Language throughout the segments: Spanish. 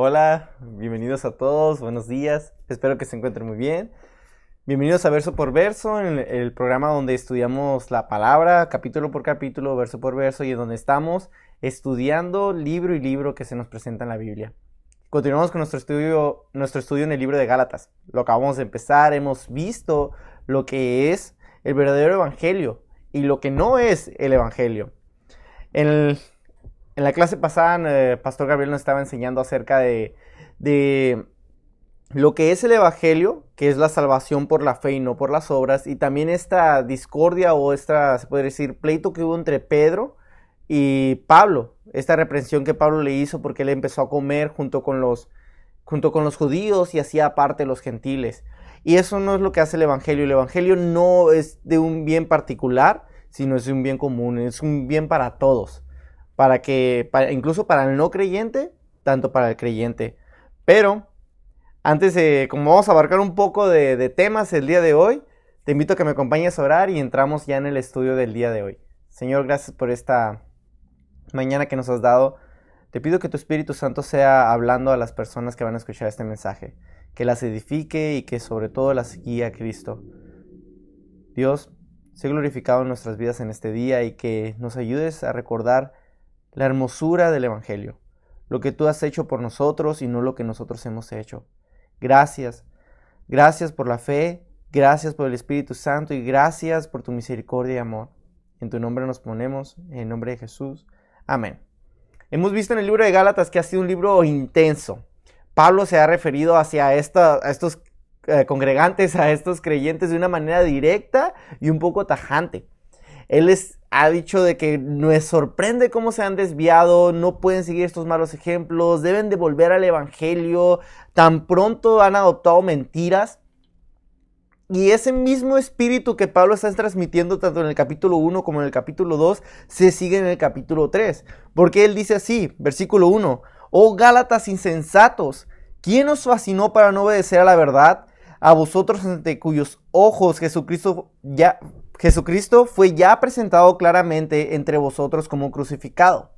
Hola, bienvenidos a todos, buenos días, espero que se encuentren muy bien. Bienvenidos a Verso por Verso, en el programa donde estudiamos la palabra, capítulo por capítulo, verso por verso, y en donde estamos estudiando libro y libro que se nos presenta en la Biblia. Continuamos con nuestro estudio en el libro de Gálatas. Lo acabamos de empezar, hemos visto lo que es el verdadero evangelio y lo que no es el evangelio. En la clase pasada, Pastor Gabriel nos estaba enseñando acerca de lo que es el evangelio, que es la salvación por la fe y no por las obras, y también esta discordia o se puede decir, pleito que hubo entre Pedro y Pablo, esta reprensión que Pablo le hizo porque él empezó a comer junto con los judíos y hacía aparte los gentiles. Y eso no es lo que hace el evangelio. El evangelio no es de un bien particular, sino es de un bien común, es un bien para todos. Incluso para el no creyente, tanto para el creyente. Pero, como vamos a abarcar un poco de temas el día de hoy, te invito a que me acompañes a orar y entramos ya en el estudio del día de hoy. Señor, gracias por esta mañana que nos has dado. Te pido que tu Espíritu Santo sea hablando a las personas que van a escuchar este mensaje, que las edifique y que sobre todo las guíe a Cristo. Dios, sé glorificado en nuestras vidas en este día y que nos ayudes a recordar la hermosura del evangelio, lo que tú has hecho por nosotros y no lo que nosotros hemos hecho. Gracias por la fe, gracias por el Espíritu Santo y gracias por tu misericordia y amor. En tu nombre nos ponemos, en el nombre de Jesús. Amén. Hemos visto en el libro de Gálatas que ha sido un libro intenso. Pablo se ha referido a estos congregantes, a estos creyentes de una manera directa y un poco tajante. Él les ha dicho de que nos sorprende cómo se han desviado, no pueden seguir estos malos ejemplos, deben de volver al evangelio, tan pronto han adoptado mentiras. Y ese mismo espíritu que Pablo está transmitiendo tanto en el capítulo 1 como en el capítulo 2 se sigue en el capítulo 3. Porque él dice así, versículo 1, «Oh Gálatas insensatos, ¿quién os fascinó para no obedecer a la verdad? A vosotros ante cuyos ojos Jesucristo fue ya presentado claramente entre vosotros como crucificado».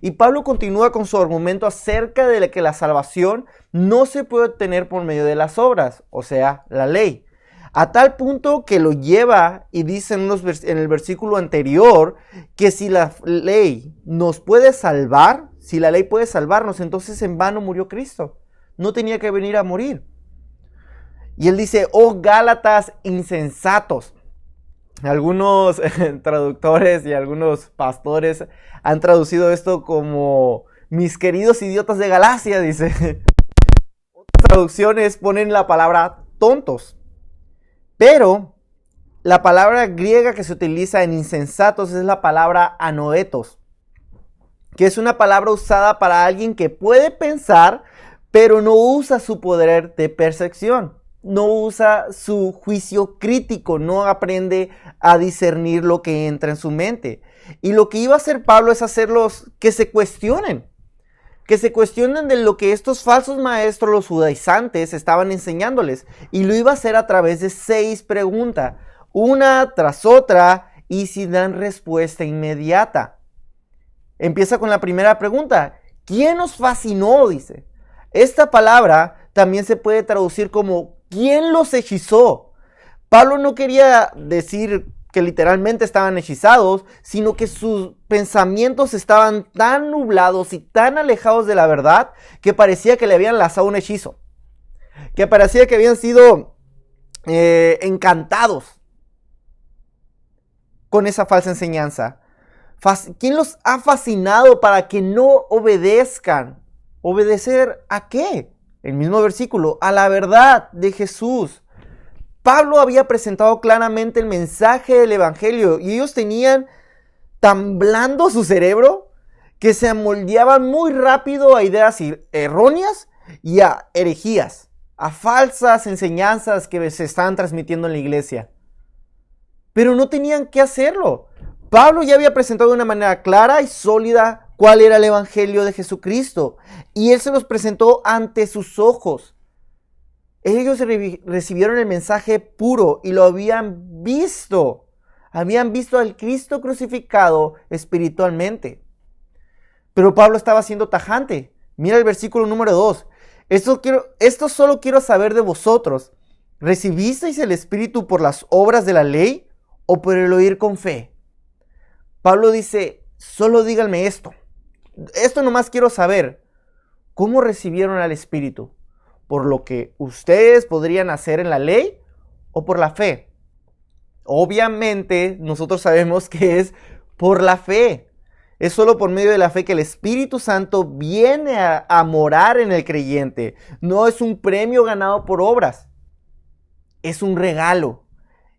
Y Pablo continúa con su argumento acerca de que la salvación no se puede obtener por medio de las obras, o sea, la ley. A tal punto que lo lleva y dice en el versículo anterior que si la ley nos puede salvar, si la ley puede salvarnos, entonces en vano murió Cristo. No tenía que venir a morir. Y él dice, oh Gálatas insensatos. Algunos traductores y algunos pastores han traducido esto como mis queridos idiotas de Galacia, dice. Otras traducciones ponen la palabra tontos. Pero la palabra griega que se utiliza en insensatos es la palabra anoetos, que es una palabra usada para alguien que puede pensar, pero no usa su poder de percepción, no usa su juicio crítico, no aprende a discernir lo que entra en su mente. Y lo que iba a hacer Pablo es hacerlos que se cuestionen de lo que estos falsos maestros, los judaizantes, estaban enseñándoles. Y lo iba a hacer a través de 6 preguntas, una tras otra, y sin dar respuesta inmediata. Empieza con la primera pregunta. ¿Quién os fascinó? Dice. Esta palabra también se puede traducir como ¿quién los hechizó? Pablo no quería decir que literalmente estaban hechizados, sino que sus pensamientos estaban tan nublados y tan alejados de la verdad que parecía que le habían lanzado un hechizo, que parecía que habían sido encantados con esa falsa enseñanza. ¿Quién los ha fascinado para que no obedezcan? ¿Obedecer a qué? El mismo versículo, a la verdad de Jesús. Pablo había presentado claramente el mensaje del evangelio y ellos tenían tan blando su cerebro que se amoldeaban muy rápido a ideas erróneas y a herejías, a falsas enseñanzas que se estaban transmitiendo en la iglesia. Pero no tenían que hacerlo. Pablo ya había presentado de una manera clara y sólida cuál era el evangelio de Jesucristo y él se los presentó ante sus ojos. Ellos recibieron el mensaje puro y lo habían visto. Habían visto al Cristo crucificado espiritualmente. Pero Pablo estaba siendo tajante. Mira el versículo número 2. Esto solo quiero saber de vosotros. ¿Recibisteis el Espíritu por las obras de la ley o por el oír con fe? Pablo dice, solo díganme esto. Esto nomás quiero saber. ¿Cómo recibieron al Espíritu? ¿Por lo que ustedes podrían hacer en la ley o por la fe? Obviamente nosotros sabemos que es por la fe. Es solo por medio de la fe que el Espíritu Santo viene a morar en el creyente. No es un premio ganado por obras. Es un regalo.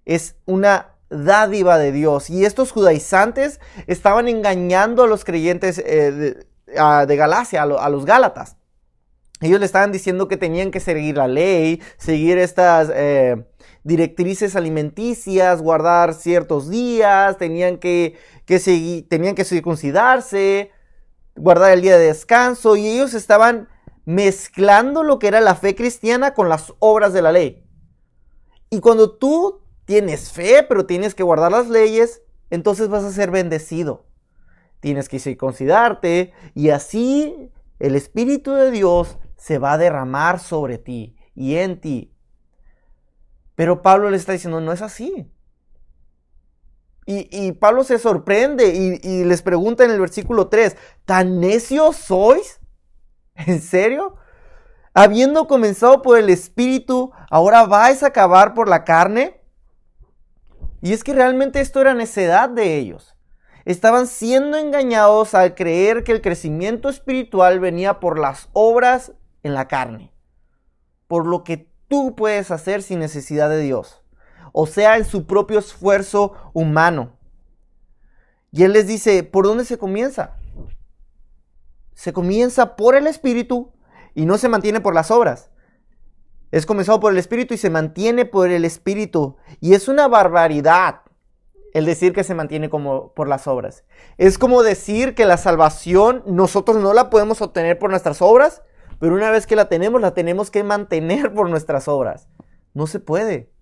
Es una dádiva de Dios. Y estos judaizantes estaban engañando a los creyentes de Galacia, a los Gálatas. Ellos le estaban diciendo que tenían que seguir la ley, seguir estas directrices alimenticias, guardar ciertos días, tenían que circuncidarse, guardar el día de descanso, y ellos estaban mezclando lo que era la fe cristiana con las obras de la ley. Y cuando tú tienes fe, pero tienes que guardar las leyes, entonces vas a ser bendecido. Tienes que circuncidarte, y así el Espíritu de Dios se va a derramar sobre ti y en ti. Pero Pablo le está diciendo, no es así. Y Pablo se sorprende y les pregunta en el versículo 3, ¿tan necios sois? ¿En serio? Habiendo comenzado por el Espíritu, ¿ahora vais a acabar por la carne? Y es que realmente esto era necedad de ellos. Estaban siendo engañados al creer que el crecimiento espiritual venía por las obras en la carne, por lo que tú puedes hacer sin necesidad de Dios, o sea, en su propio esfuerzo humano. Y él les dice, ¿por dónde se comienza? Se comienza por el Espíritu y no se mantiene por las obras. Es comenzado por el Espíritu y se mantiene por el Espíritu. Y es una barbaridad el decir que se mantiene como por las obras. Es como decir que la salvación nosotros no la podemos obtener por nuestras obras, pero una vez que la tenemos que mantener por nuestras obras. No se puede.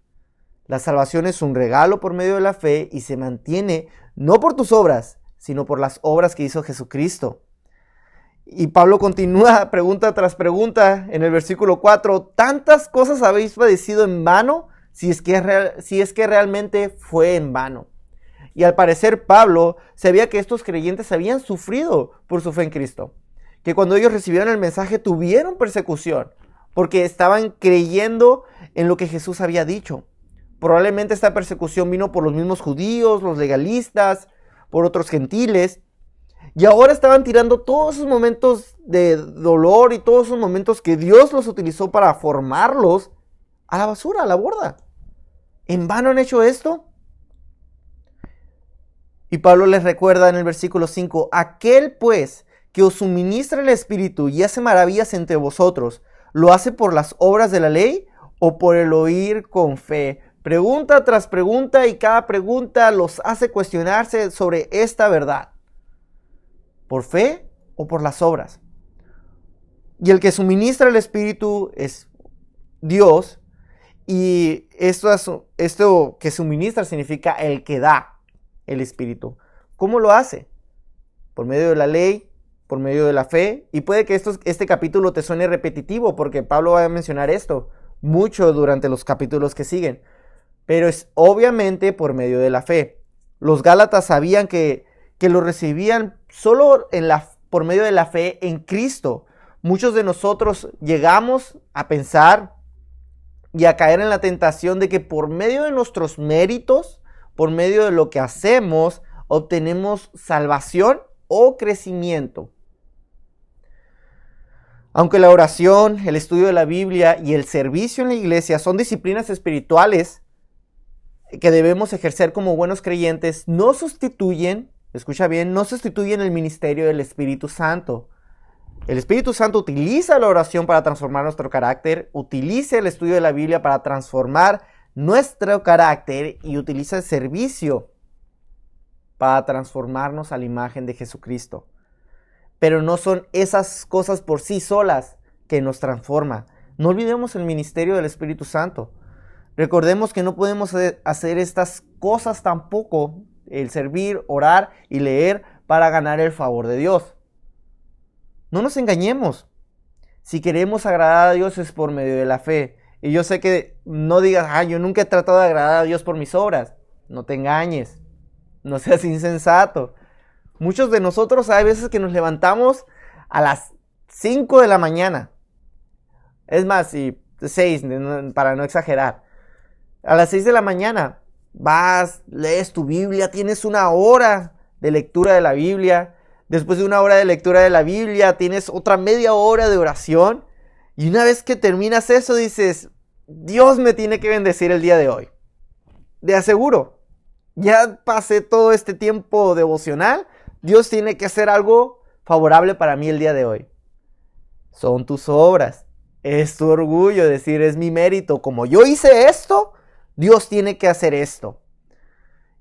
La salvación es un regalo por medio de la fe y se mantiene no por tus obras, sino por las obras que hizo Jesucristo. Y Pablo continúa pregunta tras pregunta en el versículo 4. ¿Tantas cosas habéis padecido en vano? Si es que realmente fue en vano. Y al parecer Pablo sabía que estos creyentes habían sufrido por su fe en Cristo. Que cuando ellos recibieron el mensaje tuvieron persecución, porque estaban creyendo en lo que Jesús había dicho. Probablemente esta persecución vino por los mismos judíos, los legalistas, por otros gentiles. Y ahora estaban tirando todos esos momentos de dolor y todos esos momentos que Dios los utilizó para formarlos a la basura, a la borda. ¿En vano han hecho esto? Y Pablo les recuerda en el versículo 5, aquel pues que os suministra el Espíritu y hace maravillas entre vosotros, ¿lo hace por las obras de la ley o por el oír con fe? Pregunta tras pregunta y cada pregunta los hace cuestionarse sobre esta verdad. ¿Por fe o por las obras? Y el que suministra el Espíritu es Dios, y esto que suministra significa el que da el Espíritu. ¿Cómo lo hace? Por medio de la ley, por medio de la fe, y puede que este capítulo te suene repetitivo porque Pablo va a mencionar esto mucho durante los capítulos que siguen, pero es obviamente por medio de la fe. Los Gálatas sabían que lo recibían solo por medio de la fe en Cristo. Muchos de nosotros llegamos a pensar y a caer en la tentación de que por medio de nuestros méritos, por medio de lo que hacemos, obtenemos salvación o crecimiento. Aunque la oración, el estudio de la Biblia y el servicio en la iglesia son disciplinas espirituales que debemos ejercer como buenos creyentes, no sustituyen, escucha bien, no sustituyen el ministerio del Espíritu Santo. El Espíritu Santo utiliza la oración para transformar nuestro carácter, utiliza el estudio de la Biblia para transformar nuestro carácter y utiliza el servicio para transformarnos a la imagen de Jesucristo. Pero no son esas cosas por sí solas que nos transforman. No olvidemos el ministerio del Espíritu Santo. Recordemos que no podemos hacer estas cosas tampoco, el servir, orar y leer para ganar el favor de Dios. No nos engañemos. Si queremos agradar a Dios es por medio de la fe. Y yo sé que no digas, yo nunca he tratado de agradar a Dios por mis obras. No te engañes. No seas insensato. Muchos de nosotros hay veces que nos levantamos a las 5 de la mañana. Es más, 6, para no exagerar. A las 6 de la mañana vas, lees tu Biblia, tienes una hora de lectura de la Biblia. Después de una hora de lectura de la Biblia, tienes otra media hora de oración. Y una vez que terminas eso, dices, Dios me tiene que bendecir el día de hoy. Te aseguro, ya pasé todo este tiempo devocional. Dios tiene que hacer algo favorable para mí el día de hoy. Son tus obras. Es tu orgullo decir, es mi mérito. Como yo hice esto, Dios tiene que hacer esto.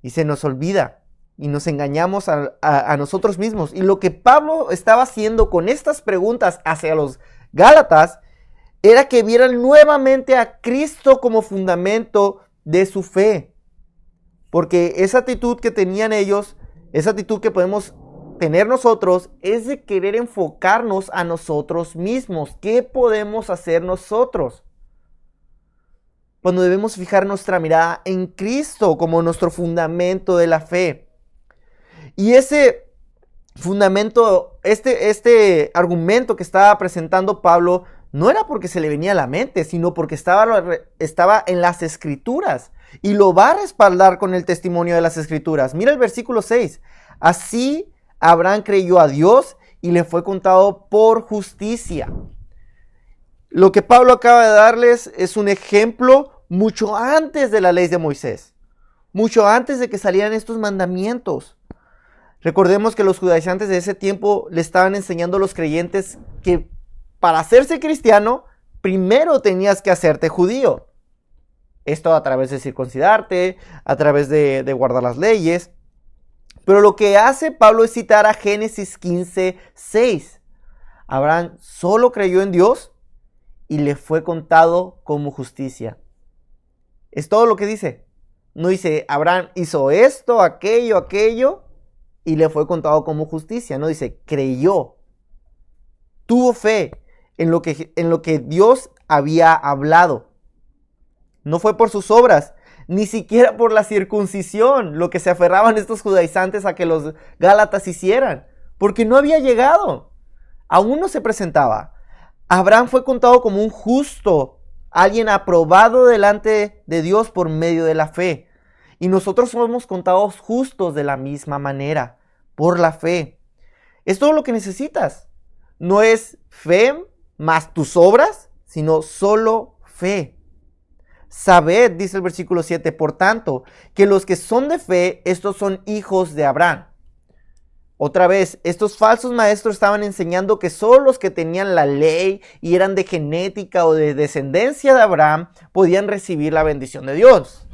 Y se nos olvida. Y nos engañamos a nosotros mismos. Y lo que Pablo estaba haciendo con estas preguntas hacia los Gálatas era que vieran nuevamente a Cristo como fundamento de su fe. Porque esa actitud que tenían ellos, esa actitud que podemos tener nosotros, es de querer enfocarnos a nosotros mismos. ¿Qué podemos hacer nosotros? Cuando debemos fijar nuestra mirada en Cristo como nuestro fundamento de la fe. Y ese fundamento, este argumento que estaba presentando Pablo, no era porque se le venía a la mente, sino porque estaba en las Escrituras. Y lo va a respaldar con el testimonio de las Escrituras. Mira el versículo 6. Así Abraham creyó a Dios y le fue contado por justicia. Lo que Pablo acaba de darles es un ejemplo mucho antes de la ley de Moisés. Mucho antes de que salieran estos mandamientos. Recordemos que los judaizantes de ese tiempo le estaban enseñando a los creyentes que para hacerse cristiano, primero tenías que hacerte judío. Esto a través de circuncidarte, a través de guardar las leyes. Pero lo que hace Pablo es citar a Génesis 15:6. Abraham solo creyó en Dios y le fue contado como justicia. Es todo lo que dice. No dice, Abraham hizo esto, aquello, y le fue contado como justicia. No dice, creyó. Tuvo fe en lo que Dios había hablado. No fue por sus obras, ni siquiera por la circuncisión, lo que se aferraban estos judaizantes a que los gálatas hicieran, porque no había llegado. Aún no se presentaba. Abraham fue contado como un justo, alguien aprobado delante de Dios por medio de la fe. Y nosotros somos contados justos de la misma manera, por la fe. Es todo lo que necesitas. No es fe más tus obras, sino solo fe. Sabed, dice el versículo 7, por tanto, que los que son de fe, estos son hijos de Abraham. Otra vez, estos falsos maestros estaban enseñando que solo los que tenían la ley y eran de genética o de descendencia de Abraham podían recibir la bendición de Dios.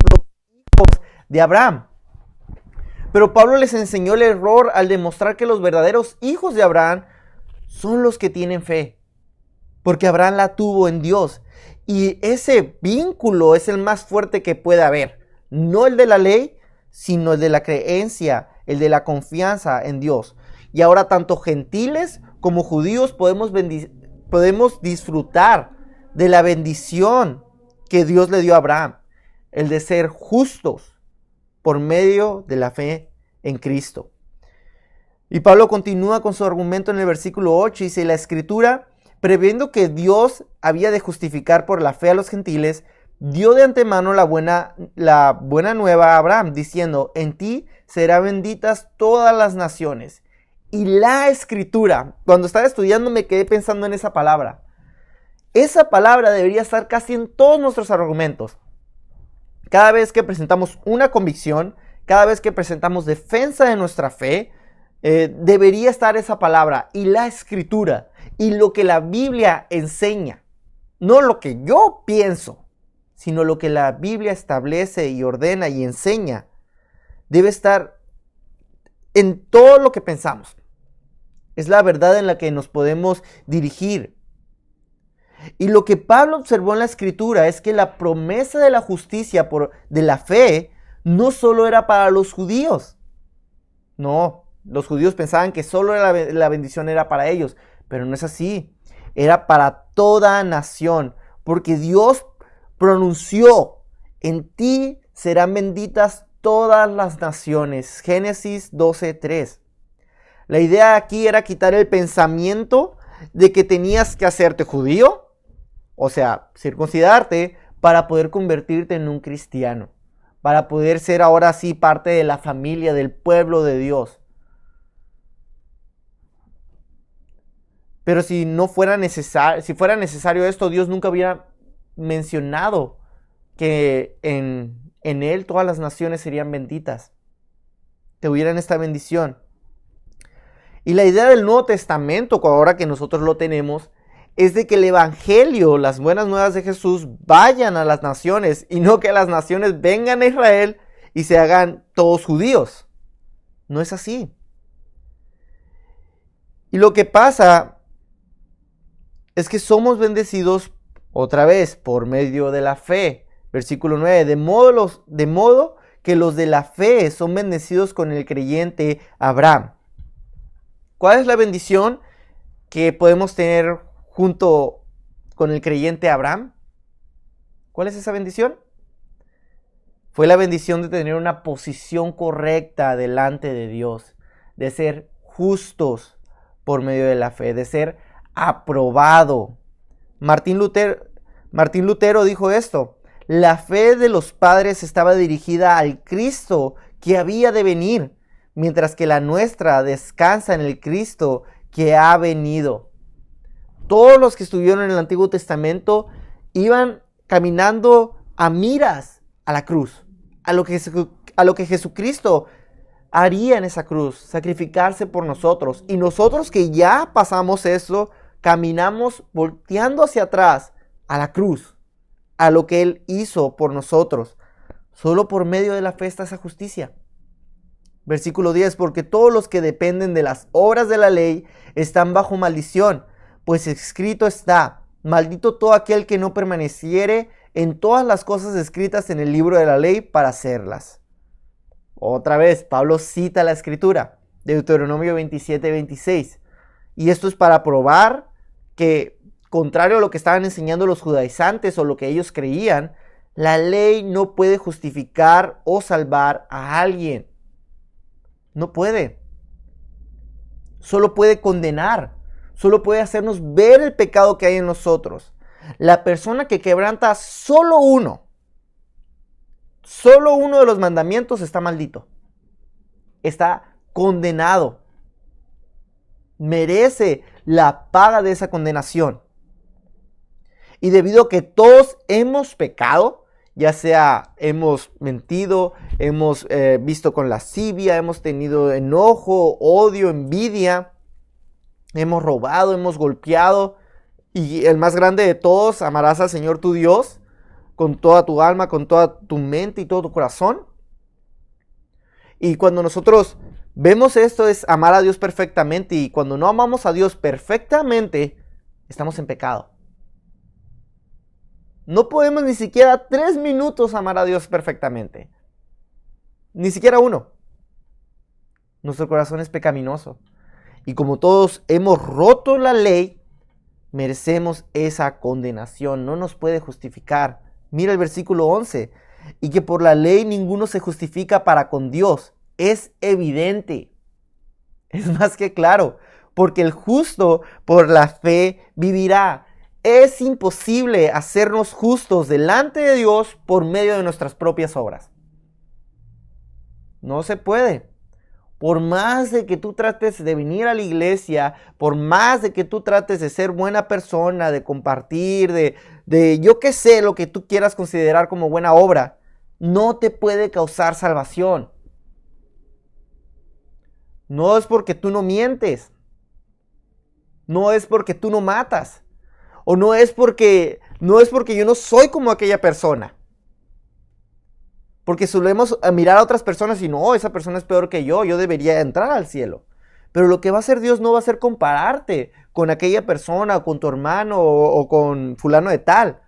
Los hijos de Abraham. Pero Pablo les enseñó el error al demostrar que los verdaderos hijos de Abraham son los que tienen fe. Porque Abraham la tuvo en Dios. Y ese vínculo es el más fuerte que puede haber. No el de la ley, sino el de la creencia, el de la confianza en Dios. Y ahora tanto gentiles como judíos podemos disfrutar de la bendición que Dios le dio a Abraham. El de ser justos por medio de la fe en Cristo. Y Pablo continúa con su argumento en el versículo 8. Dice, la Escritura, previendo que Dios había de justificar por la fe a los gentiles, dio de antemano la buena nueva a Abraham, diciendo, en ti serán benditas todas las naciones. Y la Escritura, cuando estaba estudiando me quedé pensando en esa palabra. Esa palabra debería estar casi en todos nuestros argumentos. Cada vez que presentamos una convicción, cada vez que presentamos defensa de nuestra fe, debería estar esa palabra y la Escritura y lo que la Biblia enseña. No lo que yo pienso, sino lo que la Biblia establece y ordena y enseña. Debe estar en todo lo que pensamos. Es la verdad en la que nos podemos dirigir. Y lo que Pablo observó en la Escritura es que la promesa de la justicia de la fe no solo era para los judíos. No, los judíos pensaban que solo la bendición era para ellos. Pero no es así. Era para toda nación, porque Dios pronunció: en ti serán benditas todas las naciones. Génesis 12:3. La idea aquí era quitar el pensamiento de que tenías que hacerte judío, o sea, circuncidarte, para poder convertirte en un cristiano, para poder ser ahora sí parte de la familia, del pueblo de Dios. Pero si no fuera necesario, si fuera necesario esto, Dios nunca hubiera mencionado que en Él todas las naciones serían benditas, que hubieran esta bendición. Y la idea del Nuevo Testamento, ahora que nosotros lo tenemos, es de que el Evangelio, las buenas nuevas de Jesús, vayan a las naciones y no que las naciones vengan a Israel y se hagan todos judíos. No es así. Y lo que pasa es que somos bendecidos otra vez por medio de la fe. Versículo 9, de modo que los de la fe son bendecidos con el creyente Abraham. ¿Cuál es la bendición que podemos tener junto con el creyente Abraham? ¿Cuál es esa bendición? Fue la bendición de tener una posición correcta delante de Dios, de ser justos por medio de la fe, de ser aprobado. Martín Lutero dijo esto: la fe de los padres estaba dirigida al Cristo que había de venir, mientras que la nuestra descansa en el Cristo que ha venido. Todos los que estuvieron en el Antiguo Testamento iban caminando a miras a la cruz, a lo que Jesucristo haría en esa cruz, sacrificarse por nosotros. Y nosotros que ya pasamos eso, caminamos volteando hacia atrás a la cruz, a lo que Él hizo por nosotros. Solo por medio de la fe está esa justicia. Versículo 10, porque todos los que dependen de las obras de la ley están bajo maldición, pues escrito está: maldito todo aquel que no permaneciere en todas las cosas escritas en el libro de la ley para hacerlas. Otra vez, Pablo cita la escritura, Deuteronomio 27:26. Y esto es para probar que, contrario a lo que estaban enseñando los judaizantes o lo que ellos creían, la ley no puede justificar o salvar a alguien. No puede. Solo puede condenar. Solo puede hacernos ver el pecado que hay en nosotros. La persona que quebranta solo uno de los mandamientos está maldito. Está condenado. Merece la paga de esa condenación. Y debido a que todos hemos pecado, ya sea hemos mentido, hemos visto con lascivia, hemos tenido enojo, odio, envidia, hemos robado, hemos golpeado, y el más grande de todos: amarás al Señor tu Dios con toda tu alma, con toda tu mente y todo tu corazón. Y cuando nosotros vemos esto, es amar a Dios perfectamente, y cuando no amamos a Dios perfectamente, estamos en pecado. No podemos ni siquiera 3 minutos amar a Dios perfectamente. Ni siquiera uno. Nuestro corazón es pecaminoso. Y como todos hemos roto la ley, merecemos esa condenación. No nos puede justificar. Mira el versículo 11. Y que por la ley ninguno se justifica para con Dios. Es evidente. Es más que claro. Porque el justo por la fe vivirá. Es imposible hacernos justos delante de Dios por medio de nuestras propias obras. No se puede. Por más de que tú trates de venir a la iglesia, por más de que tú trates de ser buena persona, de compartir, de yo qué sé, lo que tú quieras considerar como buena obra, no te puede causar salvación. No es porque tú no mientes. No es porque tú no matas. O no es porque yo no soy como aquella persona. Porque solemos mirar a otras personas y no, esa persona es peor que yo debería entrar al cielo. Pero lo que va a hacer Dios no va a ser compararte con aquella persona, o con tu hermano, o con fulano de tal.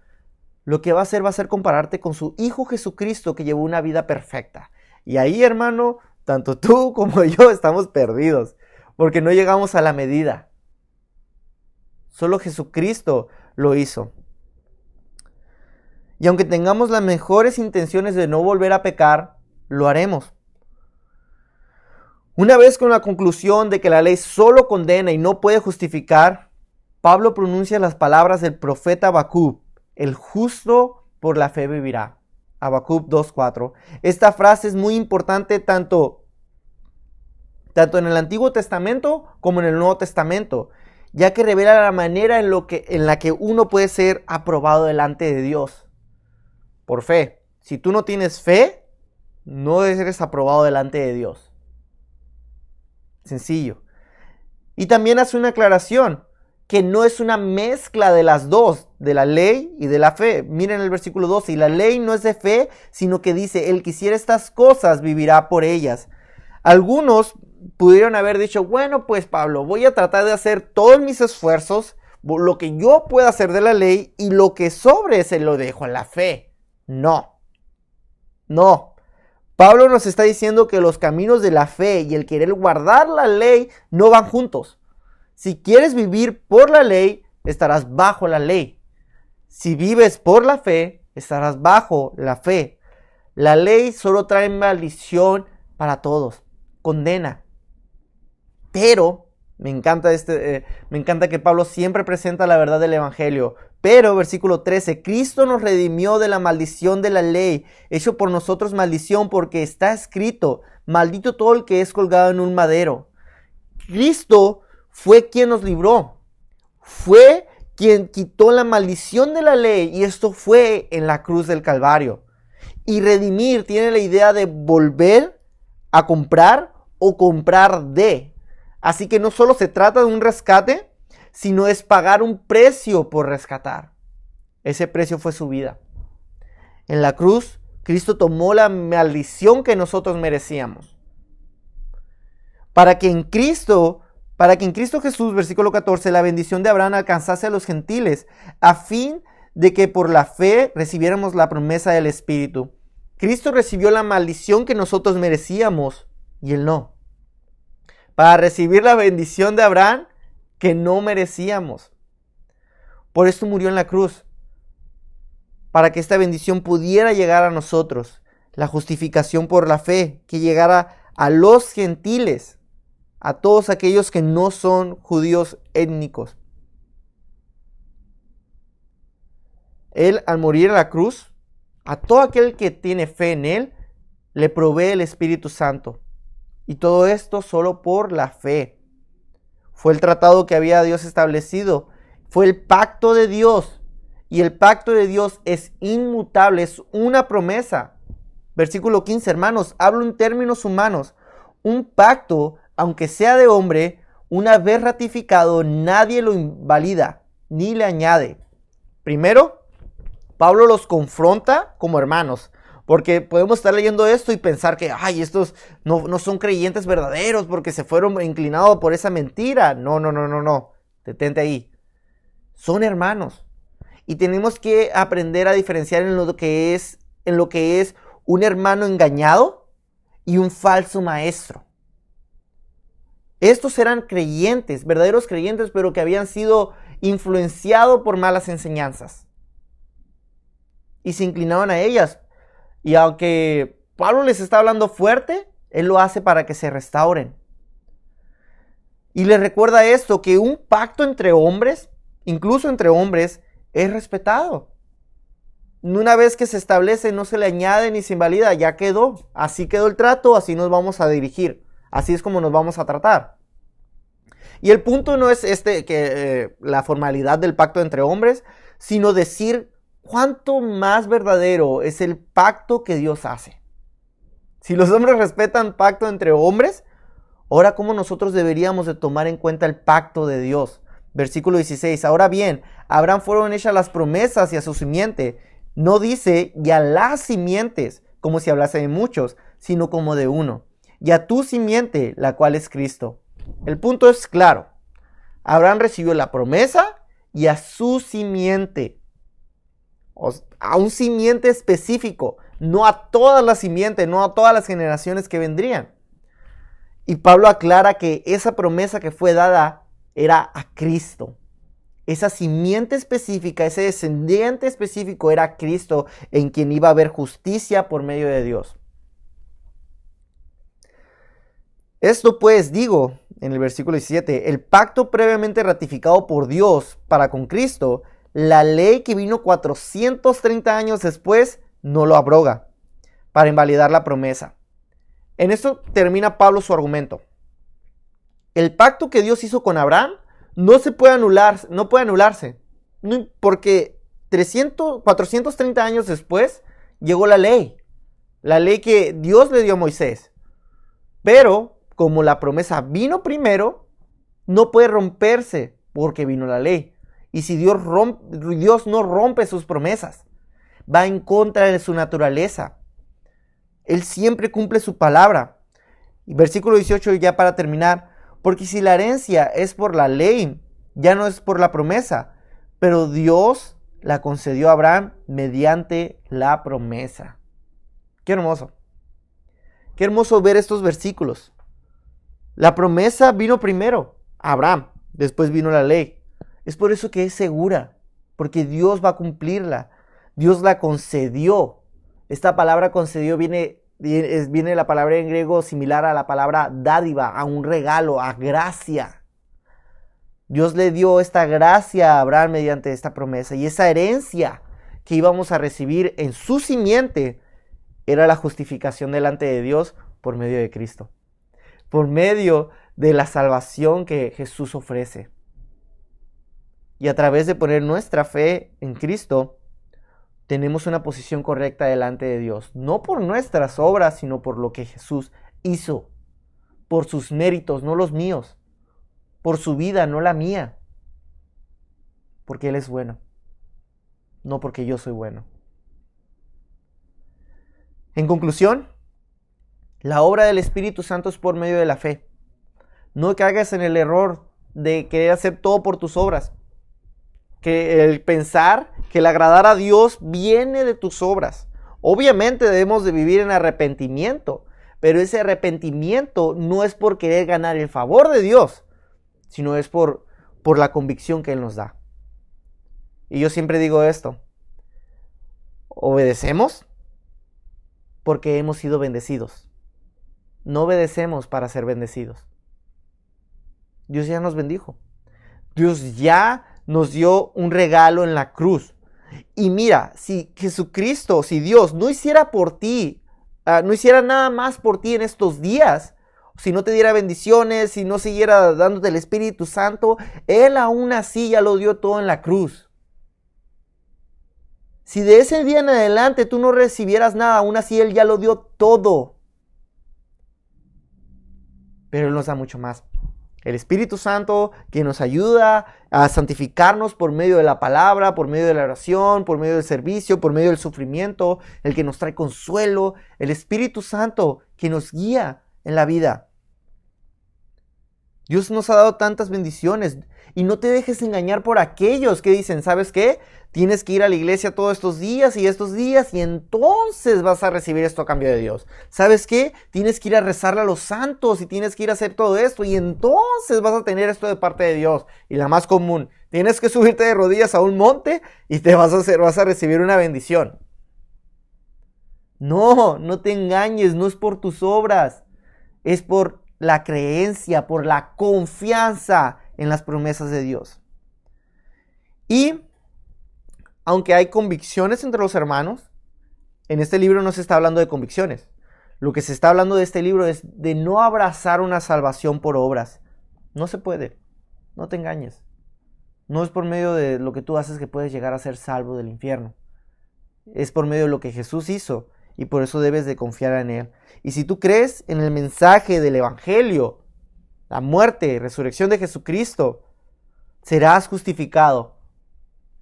Lo que va a ser compararte con su Hijo Jesucristo, que llevó una vida perfecta. Y ahí, hermano, tanto tú como yo estamos perdidos, porque no llegamos a la medida. Solo Jesucristo lo hizo. Y aunque tengamos las mejores intenciones de no volver a pecar, lo haremos. Una vez con la conclusión de que la ley solo condena y no puede justificar, Pablo pronuncia las palabras del profeta Habacuc: el justo por la fe vivirá. Habacuc 2:4. Esta frase es muy importante tanto en el Antiguo Testamento como en el Nuevo Testamento, ya que revela la manera en la que uno puede ser aprobado delante de Dios. Por fe. Si tú no tienes fe, no eres aprobado delante de Dios. Sencillo. Y también hace una aclaración, que no es una mezcla de las dos, de la ley y de la fe. Miren el versículo 12, y la ley no es de fe, sino que dice, el que hiciera estas cosas vivirá por ellas. Algunos pudieron haber dicho, bueno, pues Pablo, voy a tratar de hacer todos mis esfuerzos, lo que yo pueda hacer de la ley, y lo que sobre se lo dejo a la fe. No. Pablo nos está diciendo que los caminos de la fe y el querer guardar la ley no van juntos. Si quieres vivir por la ley, estarás bajo la ley. Si vives por la fe, estarás bajo la fe. La ley solo trae maldición para todos, condena. Pero me encanta que Pablo siempre presenta la verdad del evangelio. Pero, versículo 13, Cristo nos redimió de la maldición de la ley, hecho por nosotros maldición, porque está escrito, maldito todo el que es colgado en un madero. Cristo fue quien nos libró, fue quien quitó la maldición de la ley, y esto fue en la cruz del Calvario. Y redimir tiene la idea de volver a comprar o comprar de. Así que no solo se trata de un rescate, sino es pagar un precio por rescatar. Ese precio fue su vida. En la cruz, Cristo tomó la maldición que nosotros merecíamos. Para que en Cristo Jesús, versículo 14, la bendición de Abraham alcanzase a los gentiles, a fin de que por la fe recibiéramos la promesa del Espíritu. Cristo recibió la maldición que nosotros merecíamos y él no. Para recibir la bendición de Abraham que no merecíamos. Por esto murió en la cruz, para que esta bendición pudiera llegar a nosotros, la justificación por la fe, que llegara a los gentiles, a todos aquellos que no son judíos étnicos. Él, al morir en la cruz, a todo aquel que tiene fe en él, le provee el Espíritu Santo. Y todo esto solo por la fe. Fue el tratado que había Dios establecido. Fue el pacto de Dios. Y el pacto de Dios es inmutable, es una promesa. Versículo 15, hermanos, hablo en términos humanos. Un pacto, aunque sea de hombre, una vez ratificado, nadie lo invalida ni le añade. Primero, Pablo los confronta como hermanos. Porque podemos estar leyendo esto y pensar que, estos no son creyentes verdaderos porque se fueron inclinados por esa mentira. No. Detente ahí. Son hermanos. Y tenemos que aprender a diferenciar en lo que es un hermano engañado y un falso maestro. Estos eran creyentes, verdaderos creyentes, pero que habían sido influenciados por malas enseñanzas. Y se inclinaban a ellas. Y aunque Pablo les está hablando fuerte, él lo hace para que se restauren. Y les recuerda esto, que un pacto entre hombres, incluso entre hombres, es respetado. Una vez que se establece, no se le añade ni se invalida, ya quedó. Así quedó el trato, así nos vamos a dirigir. Así es como nos vamos a tratar. Y el punto no es la formalidad del pacto entre hombres, sino decir cuánto más verdadero es el pacto que Dios hace. Si los hombres respetan pacto entre hombres, ahora cómo nosotros deberíamos de tomar en cuenta el pacto de Dios. Versículo 16. Ahora bien, a Abraham fueron hechas las promesas y a su simiente. No dice y a las simientes, como si hablase de muchos, sino como de uno. Y a tu simiente, la cual es Cristo. El punto es claro. Abraham recibió la promesa y a su simiente. A un simiente específico, no a todas las simientes, no a todas las generaciones que vendrían. Y Pablo aclara que esa promesa que fue dada era a Cristo. esa simiente específica, ese descendiente específico era Cristo, en quien iba a haber justicia por medio de Dios. Esto pues, digo, en el versículo 17, el pacto previamente ratificado por Dios para con Cristo, la ley que vino 430 años después, no lo abroga, para invalidar la promesa. En esto termina Pablo su argumento. El pacto que Dios hizo con Abraham no se puede anular, no puede anularse, porque 430 años después llegó la ley que Dios le dio a Moisés. Pero como la promesa vino primero, no puede romperse porque vino la ley. Y si Dios no rompe sus promesas, va en contra de su naturaleza. Él siempre cumple su palabra. Y versículo 18 ya para terminar. Porque si la herencia es por la ley, ya no es por la promesa. Pero Dios la concedió a Abraham mediante la promesa. Qué hermoso. Qué hermoso ver estos versículos. La promesa vino primero a Abraham, después vino la ley. Es por eso que es segura, porque Dios va a cumplirla. Dios la concedió. Esta palabra concedió viene la palabra en griego similar a la palabra dádiva, a un regalo, a gracia. Dios le dio esta gracia a Abraham mediante esta promesa. Y esa herencia que íbamos a recibir en su simiente era la justificación delante de Dios por medio de Cristo. Por medio de la salvación que Jesús ofrece. Y a través de poner nuestra fe en Cristo, tenemos una posición correcta delante de Dios. No por nuestras obras, sino por lo que Jesús hizo. Por sus méritos, no los míos. Por su vida, no la mía. Porque Él es bueno. No porque yo soy bueno. En conclusión, la obra del Espíritu Santo es por medio de la fe. No caigas en el error de querer hacer todo por tus obras. Que el pensar que el agradar a Dios viene de tus obras. Obviamente debemos de vivir en arrepentimiento, pero ese arrepentimiento no es por querer ganar el favor de Dios, sino es por la convicción que Él nos da. Y yo siempre digo esto: obedecemos porque hemos sido bendecidos. No obedecemos para ser bendecidos. Dios ya nos bendijo. Dios ya nos dio un regalo en la cruz. Y mira, si Jesucristo, si Dios no hiciera por ti, no hiciera nada más por ti en estos días, si no te diera bendiciones, si no siguiera dándote el Espíritu Santo, Él aún así ya lo dio todo en la cruz. Si de ese día en adelante tú no recibieras nada, aún así Él ya lo dio todo. Pero Él nos da mucho más. El Espíritu Santo que nos ayuda a santificarnos por medio de la palabra, por medio de la oración, por medio del servicio, por medio del sufrimiento, el que nos trae consuelo, el Espíritu Santo que nos guía en la vida. Dios nos ha dado tantas bendiciones y no te dejes engañar por aquellos que dicen, ¿sabes qué? Tienes que ir a la iglesia todos estos días y entonces vas a recibir esto a cambio de Dios. ¿Sabes qué? Tienes que ir a rezarle a los santos y tienes que ir a hacer todo esto y entonces vas a tener esto de parte de Dios. Y la más común, tienes que subirte de rodillas a un monte y vas a recibir una bendición. No te engañes, no es por tus obras, es por la creencia, por la confianza en las promesas de Dios. Y aunque hay convicciones entre los hermanos, en este libro no se está hablando de convicciones. Lo que se está hablando de este libro es de no abrazar una salvación por obras. No se puede. No te engañes. No es por medio de lo que tú haces que puedes llegar a ser salvo del infierno. Es por medio de lo que Jesús hizo y por eso debes de confiar en Él. Y si tú crees en el mensaje del Evangelio, la muerte y resurrección de Jesucristo, serás justificado,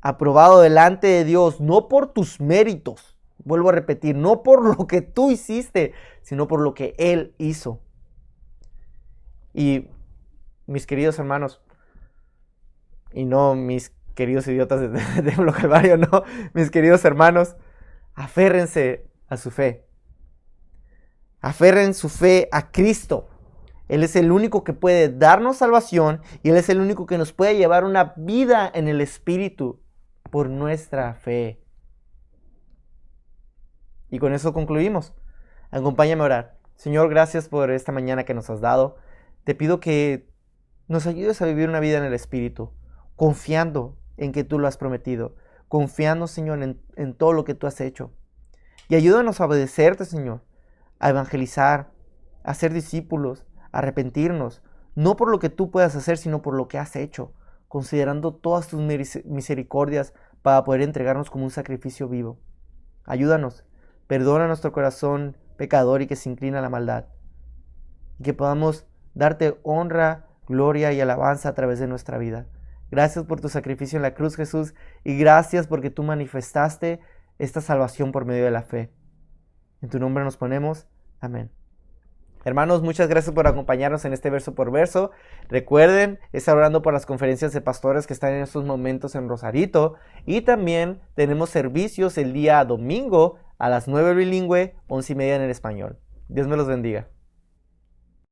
aprobado delante de Dios, no por tus méritos, vuelvo a repetir, no por lo que tú hiciste, sino por lo que Él hizo. Y mis queridos hermanos, y no mis queridos idiotas de Templo Calvario, no, mis queridos hermanos, aférrense a su fe. Aferren su fe a Cristo. Él es el único que puede darnos salvación y Él es el único que nos puede llevar una vida en el Espíritu por nuestra fe. Y con eso concluimos. Acompáñame a orar. Señor, gracias por esta mañana que nos has dado. Te pido que nos ayudes a vivir una vida en el Espíritu, confiando en que tú lo has prometido, confiando, Señor, en todo lo que tú has hecho. Y ayúdanos a obedecerte, Señor, a evangelizar, a ser discípulos, a arrepentirnos, no por lo que tú puedas hacer, sino por lo que has hecho, considerando todas tus misericordias para poder entregarnos como un sacrificio vivo. Ayúdanos, perdona nuestro corazón pecador y que se inclina a la maldad, y que podamos darte honra, gloria y alabanza a través de nuestra vida. Gracias por tu sacrificio en la cruz, Jesús, y gracias porque tú manifestaste esta salvación por medio de la fe. En tu nombre nos ponemos. Amén. Hermanos, muchas gracias por acompañarnos en este verso por verso. Recuerden estar orando por las conferencias de pastores que están en estos momentos en Rosarito. Y también tenemos servicios el día domingo a las 9 bilingüe, 11:30 en el español. Dios me los bendiga.